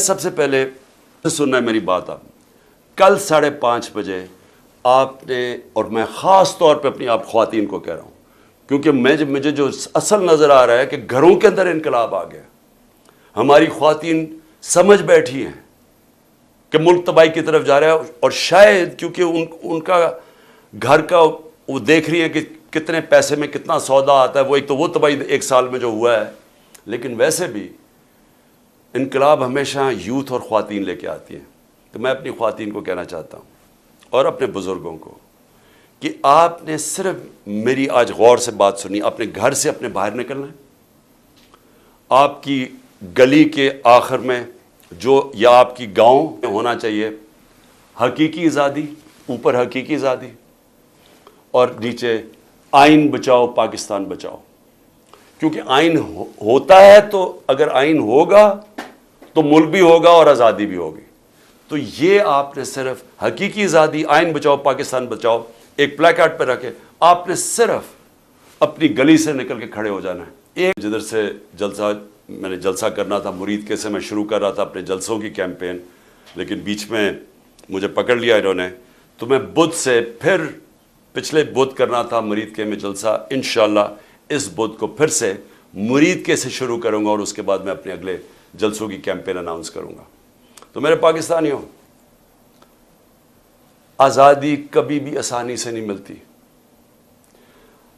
सबसे पहले सुनना है मेरी बात। आप कल 5:30 बजे आपने, और मैं ख़ास तौर पे अपनी आप ख़वातीन को कह रहा हूँ, क्योंकि मुझे जो असल नज़र आ रहा है कि घरों के अंदर इनकलाब आ गया। हमारी ख़वातीन समझ बैठी हैं कि मुल्क तबाही की तरफ जा रहा है, और शायद क्योंकि उनका घर का वो देख रही है कि कितने पैसे में कितना सौदा आता है। वो एक तो वो तबाही एक साल में जो हुआ है, लेकिन वैसे भी इनकलाब हमेशा यूथ और ख़वातीन लेके आती हैं। तो मैं अपनी ख़वातीन को कहना चाहता हूँ और अपने बुज़ुर्गों को कि आपने सिर्फ मेरी आज गौर से बात सुनी, अपने घर से अपने बाहर निकलना है। आपकी गली के आखिर में जो, या आपकी गांव में होना चाहिए हकीकी आज़ादी, ऊपर हकीकी आज़ादी और नीचे आइन बचाओ पाकिस्तान बचाओ। क्योंकि आइन होता है तो अगर आइन होगा तो मुल्क भी होगा और आज़ादी भी होगी। तो ये आपने सिर्फ हकीकी आज़ादी, आइन बचाओ पाकिस्तान बचाओ एक प्लेकार्ड पर रखे, आपने सिर्फ अपनी गली से निकल के खड़े हो जाना है। एक जिधर से मैंने जलसा करना था, मुरीद के से मैं शुरू कर रहा था अपने जलसों की कैंपेन, लेकिन बीच में मुझे पकड़ लिया इन्होंने। तो मैं बुध से फिर पिछले बुध करना था मुरीद के में जलसा, इंशाअल्लाह इस बुध को फिर से मुरीद के से शुरू करूँगा और उसके बाद मैं अपने अगले जलसों की कैंपेन अनाउंस करूँगा। तो मेरे पाकिस्तानियों, आज़ादी कभी भी आसानी से नहीं मिलती।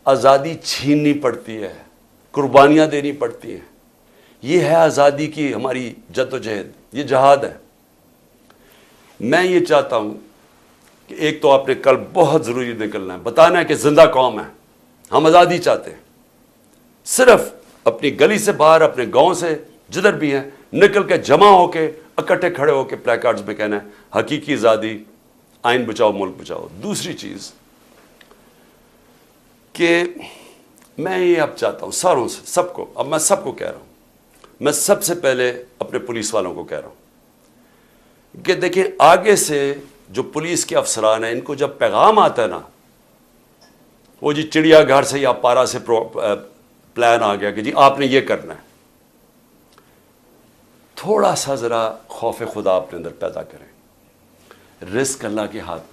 आज़ादी छीननी पड़ती है, कुर्बानियाँ देनी पड़ती हैं। ये है आज़ादी की हमारी जद्दोजहद, ये जहाद है। मैं ये चाहता हूँ कि एक तो आपने कल बहुत ज़रूरी निकलना है, बताना है कि जिंदा कौम है, हम आज़ादी चाहते हैं। सिर्फ अपनी गली से बाहर, अपने गांव से जिधर भी हैं, निकल के जमा होके इकट्ठे खड़े होके प्लेकार्ड्स में कहना है हकीकी आज़ादी, आइन बचाओ मुल्क बचाओ। दूसरी चीज़ कि मैं ये अब चाहता हूँ सारों से, सबको, अब मैं सबको कह रहा हूँ, मैं सबसे पहले अपने पुलिस वालों को कह रहा हूँ कि देखिए, आगे से जो पुलिस के अफसरान हैं, इनको जब पैगाम आता है ना, वो जी चिड़ियाघर से या पारा से प्लान आ गया कि जी आपने ये करना है, थोड़ा सा ज़रा खौफ खुदा अपने अंदर पैदा करें। रिस्क अल्लाह के हाथ